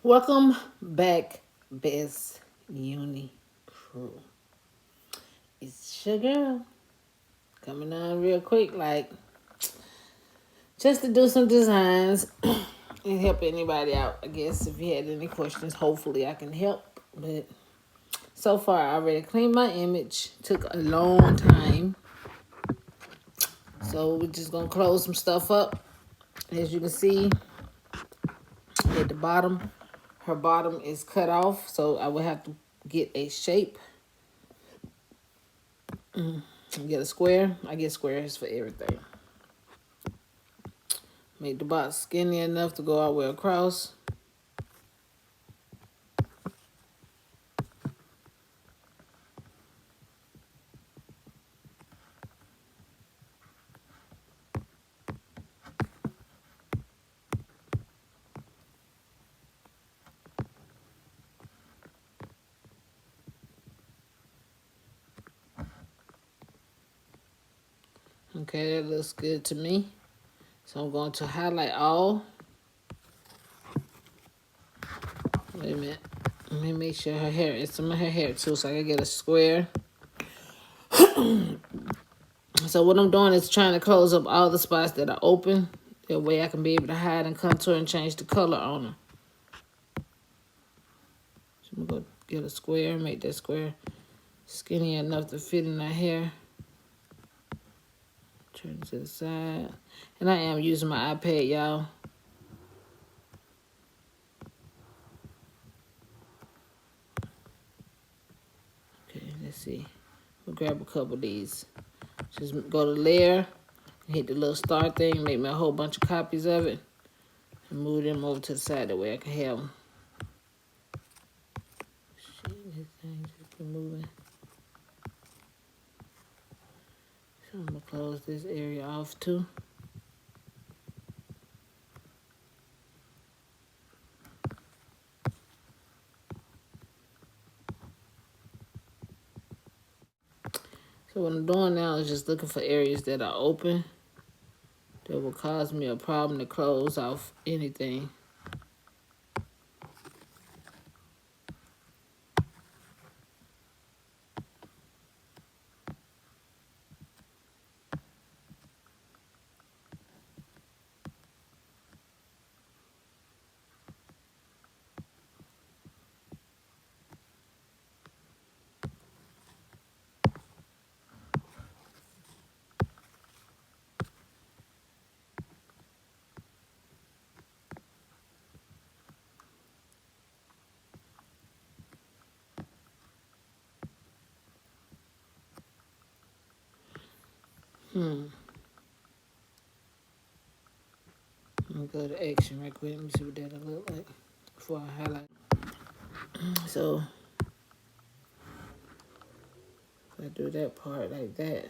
Welcome back, Best Uni Crew. It's your girl coming on real quick, like just to do some designs and help anybody out. I guess if you had any questions, hopefully I can help. But so far, I already cleaned my image. Took a long time, so we're just gonna close some stuff up. As you can see at the bottom, her bottom is cut off, so I would have to get a shape. Get a square. I get squares for everything. Make the box skinny enough to go all the way across. Okay, that looks good to me. So I'm going to highlight all. Wait a minute. Let me make sure her hair is some of her hair too, so I can get a square. So what I'm doing is trying to close up all the spots that are open. That way I can be able to hide and contour and change the color on her. So I'm going to get a square, make that square skinny enough to fit in her hair. Turn it to the side. And I am using my iPad, y'all. Okay, let's see. We'll grab a couple of these. Just go to layer, hit the little star thing, make me a whole bunch of copies of it, and move them over to the side that way I can have them. Shit, this thing just been moving. So I'm gonna close this area off too. So what I'm doing now is just looking for areas that are open that will cause me a problem to close off anything. I'm gonna go to action right quick. Let me see what that'll look like before I highlight. So if I do that part like that,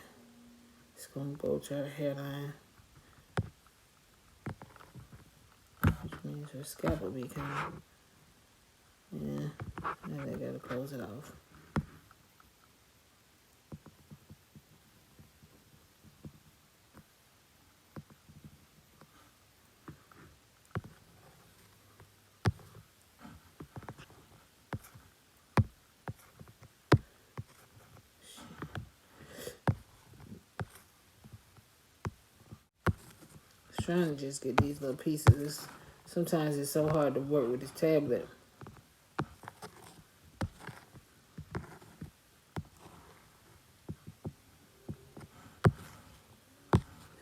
it's gonna go to her hairline, which means her scalp will be kind of, yeah, now I gotta close it off. Trying to just get these little pieces. Sometimes it's so hard to work with this tablet.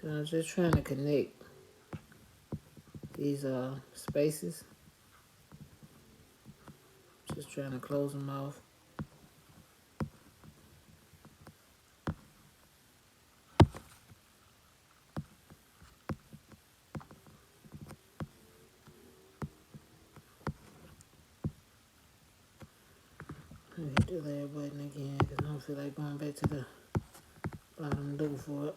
So I'm just trying to connect these spaces. Just trying to close them off. Let me hit the layer button again because I don't feel like going back to the bottom do for it.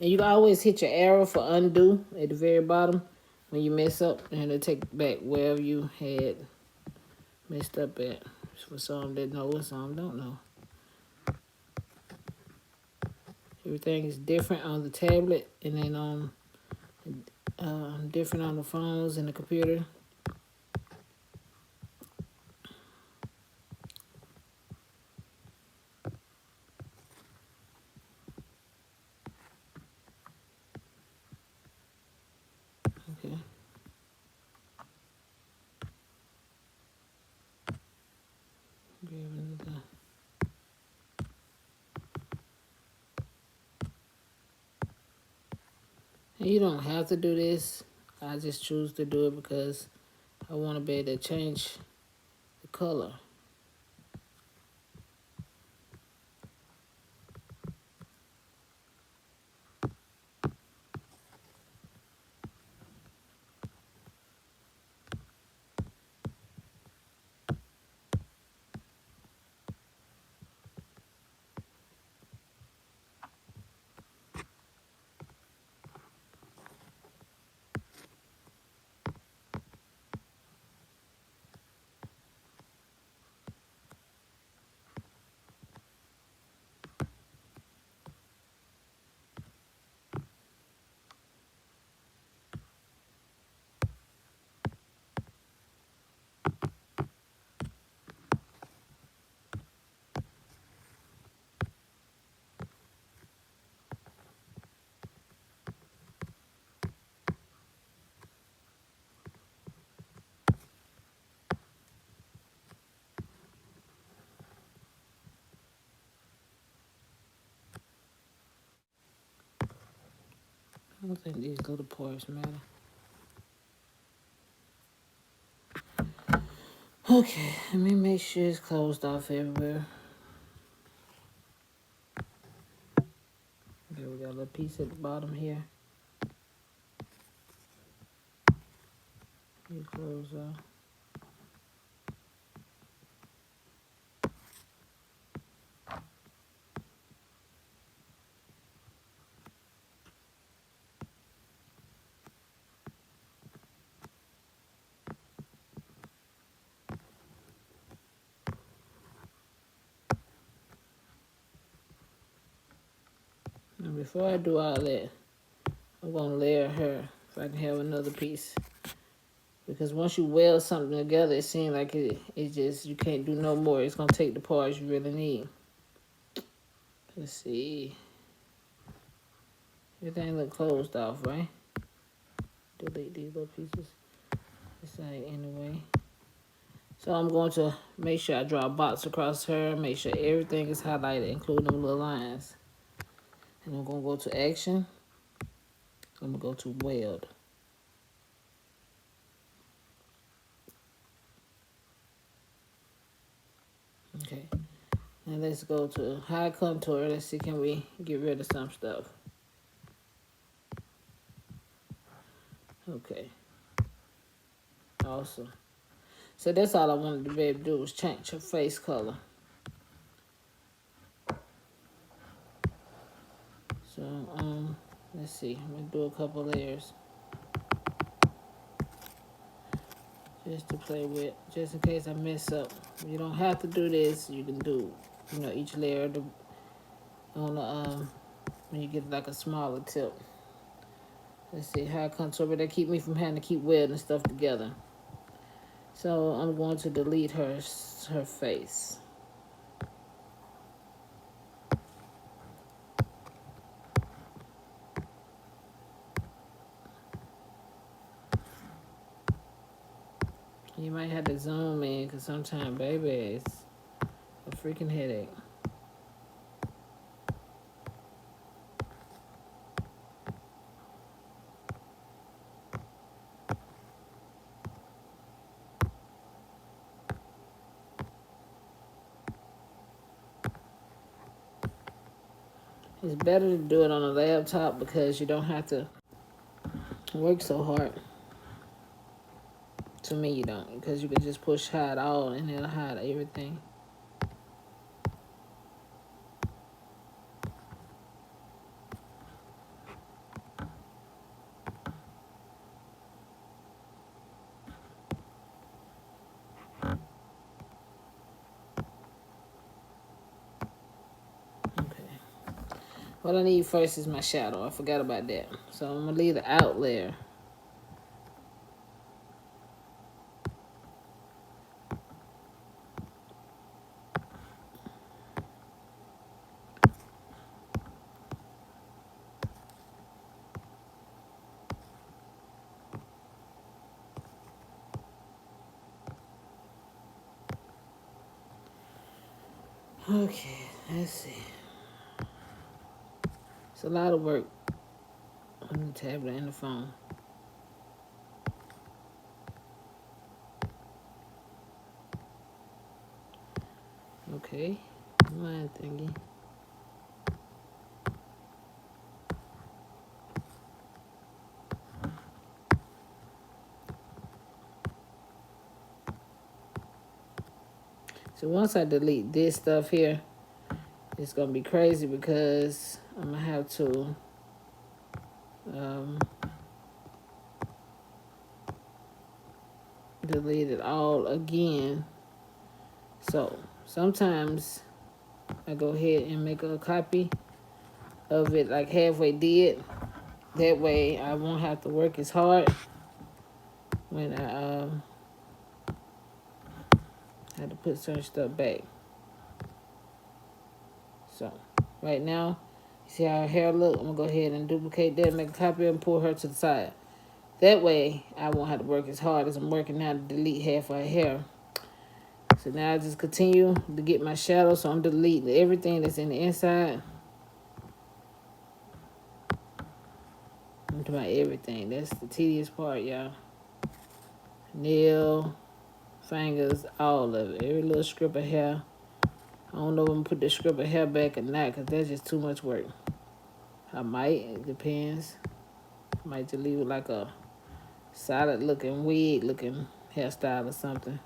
And you can always hit your arrow for undo at the very bottom when you mess up, and it'll take back wherever you had messed up at. For some that know and some don't know. Everything is different on the tablet and then different on the phones and the computer. You don't have to do this. I just choose to do it because I want to be able to change the color. I don't think these little parts matter. Okay, let me make sure it's closed off everywhere. Okay, we got a little piece at the bottom here. You close off. And before I do all that, I'm gonna layer her if I can have another piece. Because once you weld something together, it seems like it just, you can't do no more. It's gonna take the parts you really need. Let's see. Everything look closed off, right? Delete these little pieces. This ain't anyway. So I'm going to make sure I draw a box across her. Make sure everything is highlighted, including them little lines. And I'm gonna go to action. I'm gonna go to weld. Okay. Now let's go to high contour. Let's see, can we get rid of some stuff? Okay. Awesome. So that's all I wanted to be able to do was change her face color. So, let's see. I'm gonna do a couple layers just to play with, just in case I mess up. You don't have to do this. You can do, each layer on the when you get like a smaller tip. Let's see, high contour, but that keep me from having to keep welding stuff together. So I'm going to delete her face. You might have to zoom in because sometimes, baby, it's a freaking headache. It's better to do it on a laptop because you don't have to work so hard. To me, you don't, because you can just push hide all and it'll hide everything. What I need first is my shadow. I forgot about that. So I'm going to leave the out layer. Okay, let's see. It's a lot of work. on the tablet and the phone. Okay, line thingy. So once I delete this stuff here, it's gonna be crazy because I'm gonna have to delete it all again. So sometimes I go ahead and make a copy of it like halfway did. That way I won't have to work as hard when I had to put certain stuff back. So right now, you see how her hair look? I'm gonna go ahead and duplicate that, make a copy and pull her to the side. That way I won't have to work as hard as I'm working now to delete half of her hair. So now I just continue to get my shadow. So I'm deleting everything that's in the inside. I'm talking about everything. That's the tedious part, y'all. Nail, fingers, all of it. Every little strip of hair. I don't know if I'm gonna put the strip of hair back or not because that's just too much work. I might, it depends. I might just leave it like a solid looking wig looking hairstyle or something.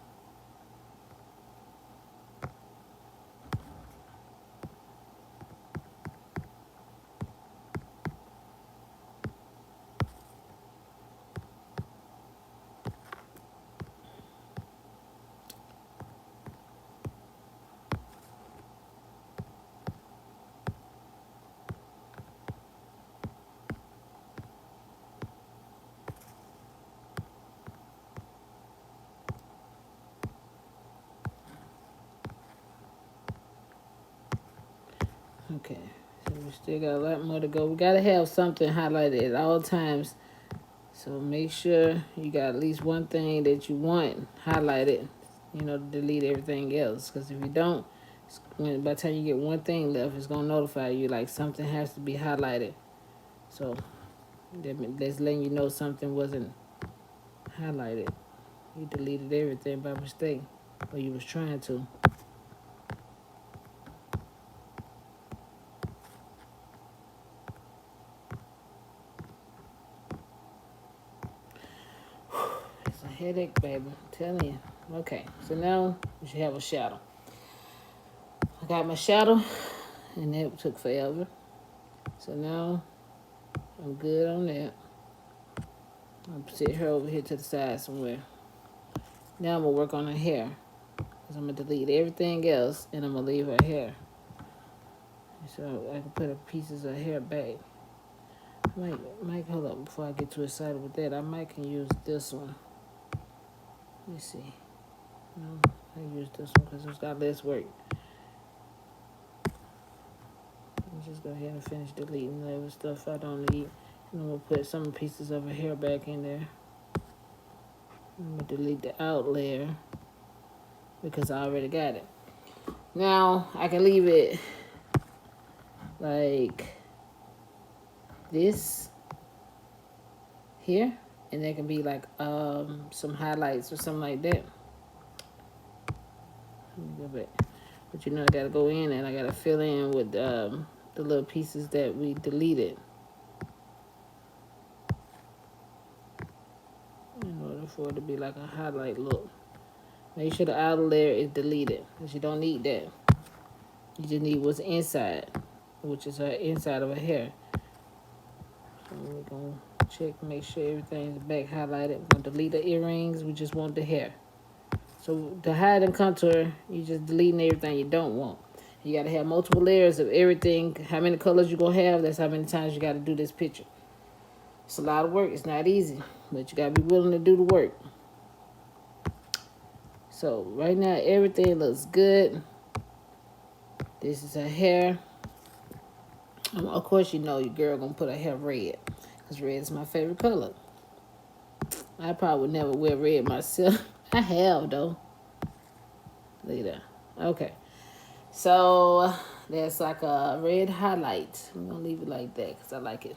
Okay, so we still got a lot more to go. We gotta have something highlighted at all times. So make sure you got at least one thing that you want highlighted, to delete everything else. Because if you don't, by the time you get one thing left, it's gonna notify you like something has to be highlighted. So that's letting you know something wasn't highlighted. You deleted everything by mistake, or you was trying to. It's a headache, baby. I'm telling you. Okay, so now we should have a shadow. I got my shadow, and that took forever. So now I'm good on that. I'll sit her over here to the side somewhere. Now I'm gonna work on her hair. Cause I'm gonna delete everything else and I'm gonna leave her hair. So I can put her pieces of hair back. Might hold up before I get too excited with that. I might can use this one. Let me see. No, I use this one because it's got less work. Let's just go ahead and finish deleting the other stuff I don't need. And I'm gonna put some pieces of her hair back in there. I'm gonna delete the out layer because I already got it. Now I can leave it like this here, and there can be like some highlights or something like that. Let me go back. But I gotta go in and I gotta fill in with the little pieces that we deleted in order for it to be like a highlight look. Make sure the outer layer is deleted because you don't need that. You just need what's inside, which is her inside of her hair. So we're gonna check, make sure everything's back highlighted. We're gonna delete the earrings. We just want the hair. So to hide and contour, you just deleting everything you don't want. You gotta have multiple layers of everything. How many colors you gonna have? That's how many times you gotta do this picture. It's a lot of work. It's not easy, but you gotta be willing to do the work. So right now everything looks good. This is her hair. Of course, your girl gonna put her hair red, because red is my favorite color. I probably would never wear red myself. I have, though. Look at that. Okay. So, that's like a red highlight. I'm gonna leave it like that, because I like it.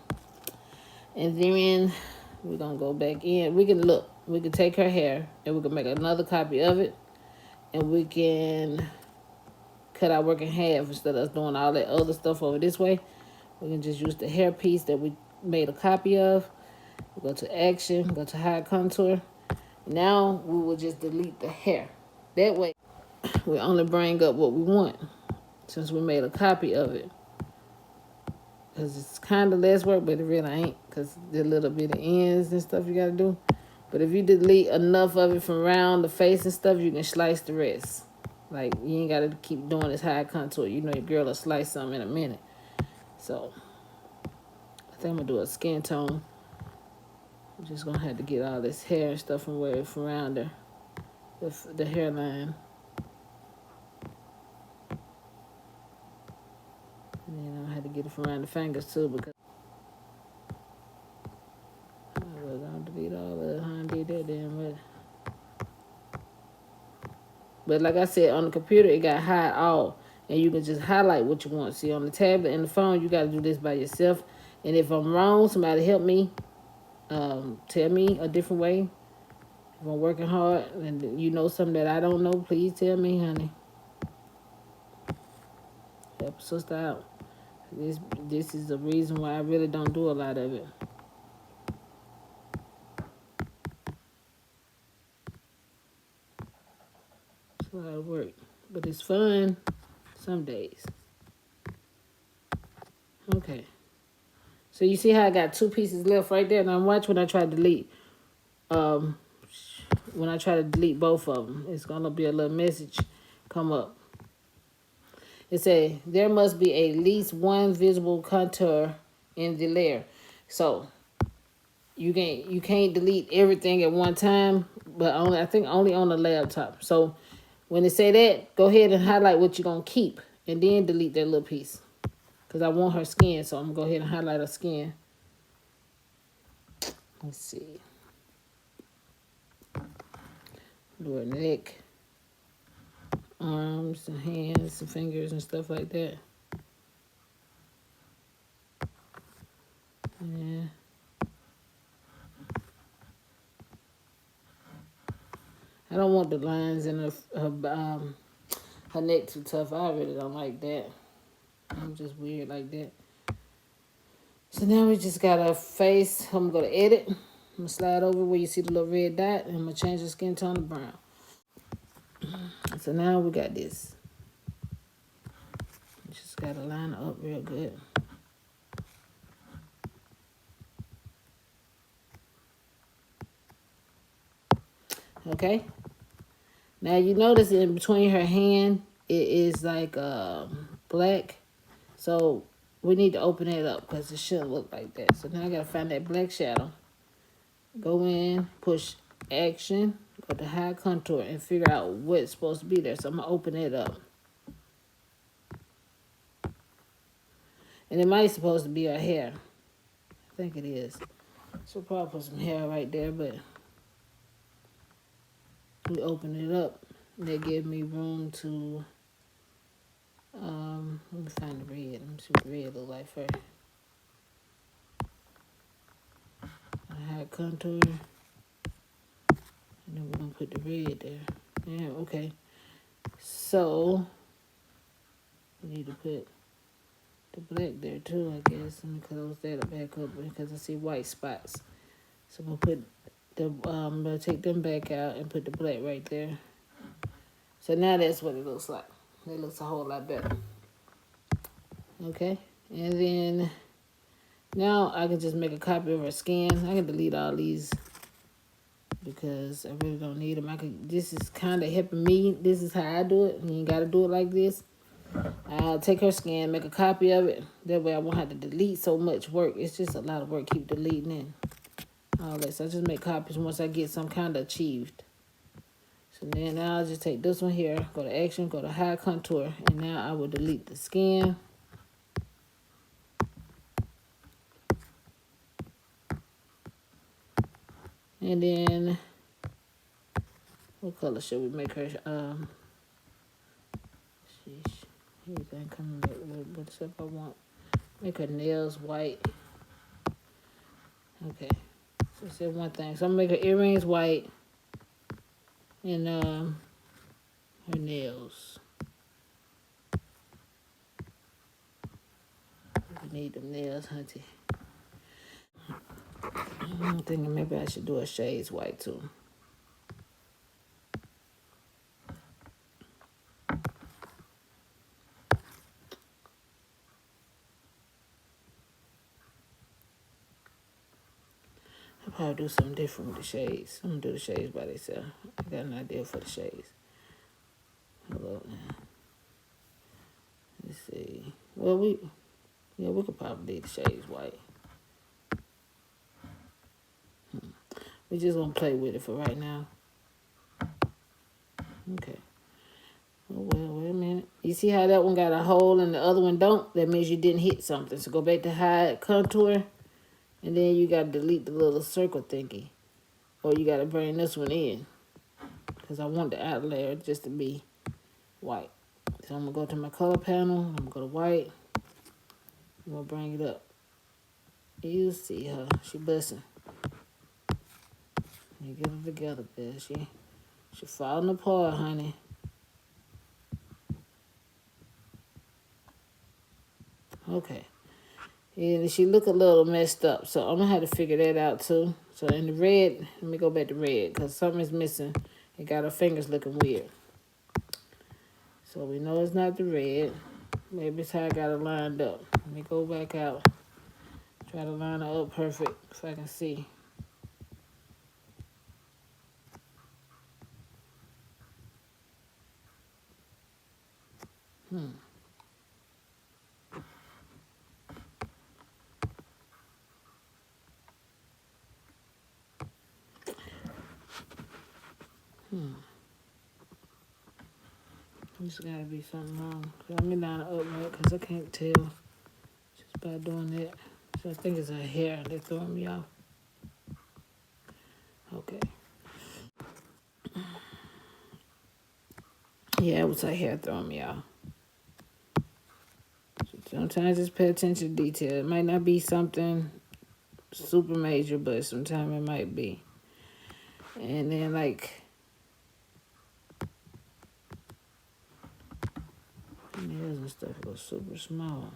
And then we're going to go back in. We can take her hair and we can make another copy of it. And we can cut our work in half instead of us doing all that other stuff over this way. We can just use the hair piece that we made a copy of. We go to action, go to high contour. Now we will just delete the hair. That way we only bring up what we want since we made a copy of it. Because it's kind of less work, but it really ain't. Because the little bit of ends and stuff you got to do. But if you delete enough of it from around the face and stuff, you can slice the rest. Like, you ain't got to keep doing this high contour. You know your girl will slice something in a minute. So, I think I'm going to do a skin tone. I'm just going to have to get all this hair and stuff from around the hairline. And then I'm going to have to get it from around the fingers too because I was going to delete all of it. I did that damn much. But like I said, on the computer, it got hide all. And you can just highlight what you want. See, on the tablet and the phone, you got to do this by yourself. And if I'm wrong, somebody help me. Tell me a different way. If I'm working hard and you know something that I don't know, please tell me, honey. Help a sister out. This is the reason why I really don't do a lot of it. It's a lot of work. But it's fun some days. Okay. So you see how I got 2 pieces left right there? Now watch when I try to delete. When I try to delete both of them, it's going to be a little message come up. It says, there must be at least one visible contour in the layer. So, you can't delete everything at one time, but I think only on the laptop. So, when they say that, go ahead and highlight what you're going to keep, and then delete that little piece. Because I want her skin, so I'm going to go ahead and highlight her skin. Let's see. Do her neck, arms, and hands, and fingers, and stuff like that. Yeah. I don't want the lines in her neck too tough. I really don't like that. I'm just weird like that. So now we just got our face. I'm going to edit. I'm going to slide over where you see the little red dot. And I'm going to change the skin tone to brown. So now we got this. Just got to line it up real good. Okay. Now you notice in between her hand, it is like black. So we need to open it up because it shouldn't look like that. So now I got to find that black shadow. Go in, push action, go to high contour, and figure out what's supposed to be there. So I'm going to open it up. And it might supposed to be her hair. I think it is. So probably put some hair right there, but we open it up. That gives me room to, let me find the red. Let me see what the red look like first. High contour. And then we're going to put the red there. Yeah, okay. So, we need to put the black there too, I guess. Let me close that back up because I see white spots. So we'll put we'll take them back out and put the black right there. So now that's what it looks like. It looks a whole lot better. Okay, and then now I can just make a copy of her skin. I can delete all these because I really don't need them. This is kind of helping me. This is how I do it. You ain't got to do it like this. I'll take her skin, make a copy of it. That way I won't have to delete so much work. It's just a lot of work. Keep deleting it. All that. So I just make copies once I get some kind of achieved. So then I'll just take this one here, go to action, go to high contour, and now I will delete the skin. And then, what color should we make her? Sheesh, everything coming back with stuff I want. Make her nails white. Okay. So I said one thing. So I'm gonna make her earrings white and her nails. We need them nails, hunty. I'm thinking maybe I should do a shades white too. I'll probably do something different with the shades. I'm gonna do the shades by themselves. I got an idea for the shades. Hold up now. Let's see. Well, we could probably leave the shades white. We just gonna play with it for right now. Okay. Oh, well, wait a minute. You see how that one got a hole and the other one don't? That means you didn't hit something. So go back to hide contour, and then you gotta delete the little circle thingy. Or you gotta bring this one in. Because I want the outer layer just to be white. So I'm gonna go to my color panel. I'm gonna go to white. I'm gonna bring it up. You see her. She busting. You get it together, bitch. She falling apart, honey. Okay. And she look a little messed up, so I'm gonna have to figure that out too. So in the red, let me go back to red because something is missing. It got her fingers looking weird. So we know it's not the red. Maybe it's how I got it lined up. Let me go back out. Try to line her up perfect if I can see. There's gotta be something wrong. So let me line her up right because I can't tell just by doing that. So I think it's her hair that's throwing me off. Okay. Yeah, it was her hair throwing me off. So sometimes just pay attention to detail. It might not be something super major, but sometimes it might be. And then like nails and stuff go super small.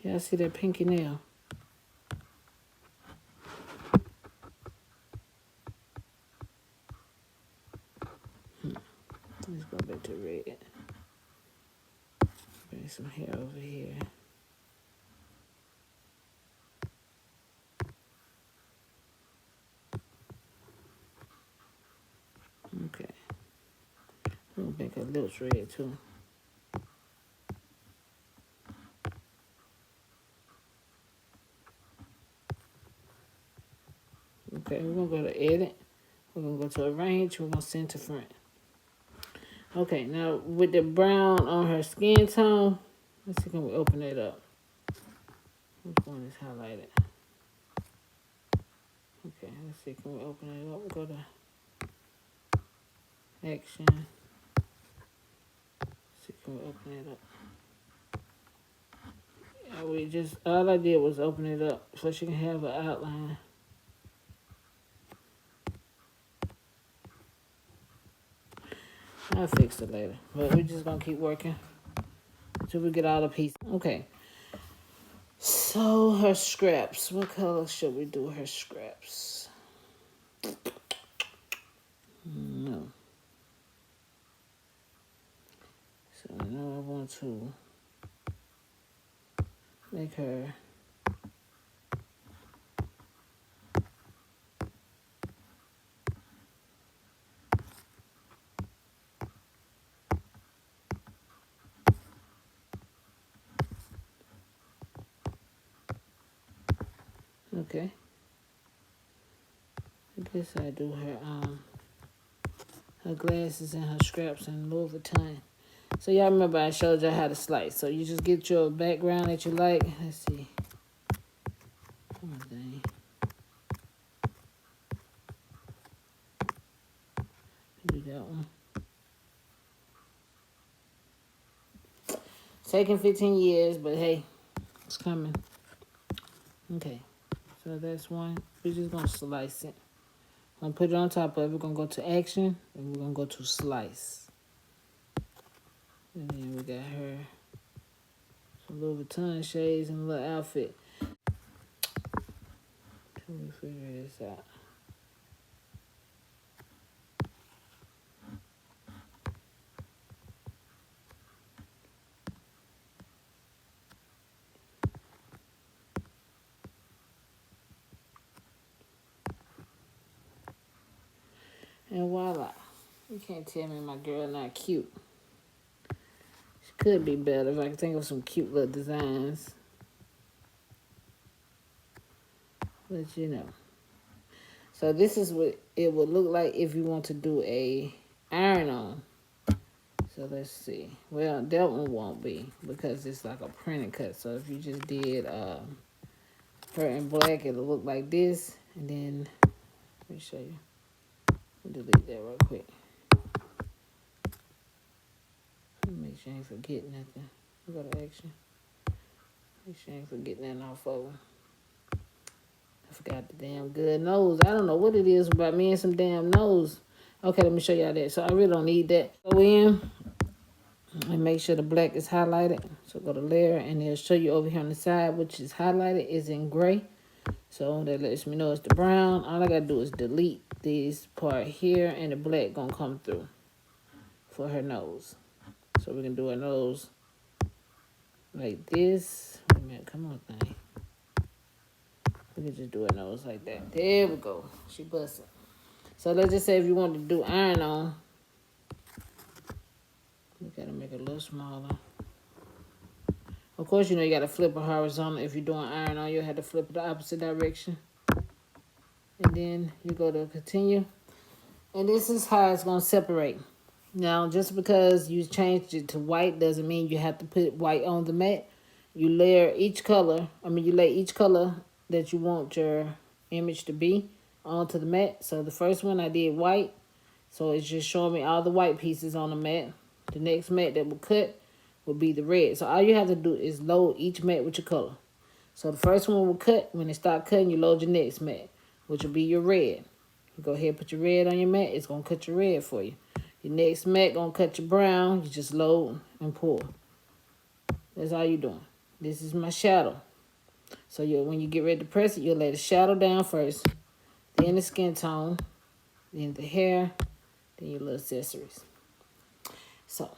Yeah, I see that pinky nail. Let's go back to red. Bring some hair over here. Okay. I'm gonna make her lips red too. Okay, we're gonna go to edit. We're gonna go to arrange. We're gonna send to front. Okay, now with the brown on her skin tone, let's see, can we open it up? Which one is highlighted? Okay, let's see, can we open it up? We'll go to action. Let's see, can we open it up? Yeah, we just, all I did was open it up so she can have an outline. I'll fix it later, but we're just gonna keep working until we get all the pieces. Okay. So her scraps. What color should we do her scraps? No. So I know I want to make her okay. I guess I do her glasses and her scraps in Louis Vuitton. So y'all remember I showed y'all how to slice. So you just get your background that you like. Let's see. Come on, dang. Do that one. taking 15 years, but hey, it's coming. Okay, so that's one. We're just gonna slice it. I'm gonna put it on top of it. We're gonna go to action, and we're gonna go to slice. And then we got her some Louis Vuitton shades and a little outfit. Can we figure this out? And voila. You can't tell me my girl not cute. She could be better if I could think of some cute little designs. But you know. So this is what it would look like if you want to do a iron on. So let's see. Well, that one won't be because it's like a printed cut. So if you just did her in black, it'll look like this. And then, let me show you. Delete that real quick. Make sure I ain't forget nothing. Go to action. Make sure I ain't forgetting nothing off of them. I forgot the damn good nose. I don't know what it is about me and some damn nose. Okay, let me show y'all that. So I really don't need that. Go in and make sure the black is highlighted. So go to layer and it'll show you over here on the side which is highlighted is in gray. So that lets me know it's the brown. All I gotta do is delete this part here and the black gonna come through for her nose. So we can do her nose like this. Wait a minute, come on thing. We can just do her nose like that. There we go. She busted. So let's just say if you want to do iron on, you gotta make it a little smaller. Of course, you know you gotta flip it horizontal. If you're doing iron on, you'll have to flip it the opposite direction. And then you go to continue. And this is how it's gonna separate. Now, just because you changed it to white doesn't mean you have to put white on the mat. You layer each color. You lay each color that you want your image to be onto the mat. So the first one I did white. So it's just showing me all the white pieces on the mat. The next mat that will cut will be the red. So all you have to do is load each mat with your color. So the first one will cut. When it start cutting, you load your next mat, which will be your red. You go ahead and put your red on your mat. It's going to cut your red for you. Your next mat going to cut your brown. You just load and pull. That's all you're doing. This is my shadow. So when you get ready to press it, you'll lay the shadow down first, then the skin tone, then the hair, then your little accessories. So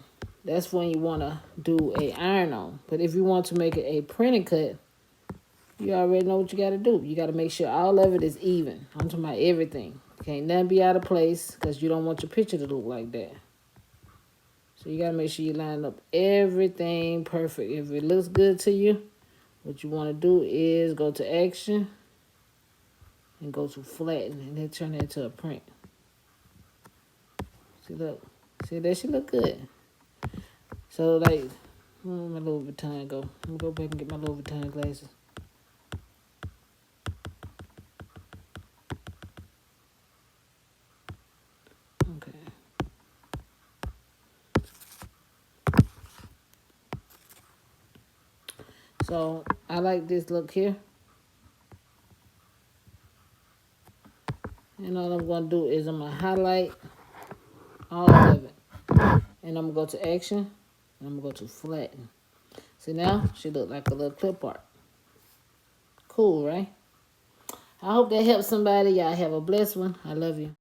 that's when you want to do a iron on. But if you want to make it a printed cut, you already know what you got to do. You got to make sure all of it is even. I'm talking about everything. Can't nothing be out of place because you don't want your picture to look like that. So you got to make sure you line up everything perfect. If it looks good to you, what you want to do is go to action and go to flatten and then turn it into a print. See, look. See, that should look good. So, like, where my Louis Vuitton go? Let me go back and get my Louis Vuitton glasses. Okay. So, I like this look here. And all I'm going to do is I'm going to highlight all of it. And I'm going to go to action. And I'm going to go to flatten. See, now she look like a little clip art. Cool, right? I hope that helps somebody. Y'all have a blessed one. I love you.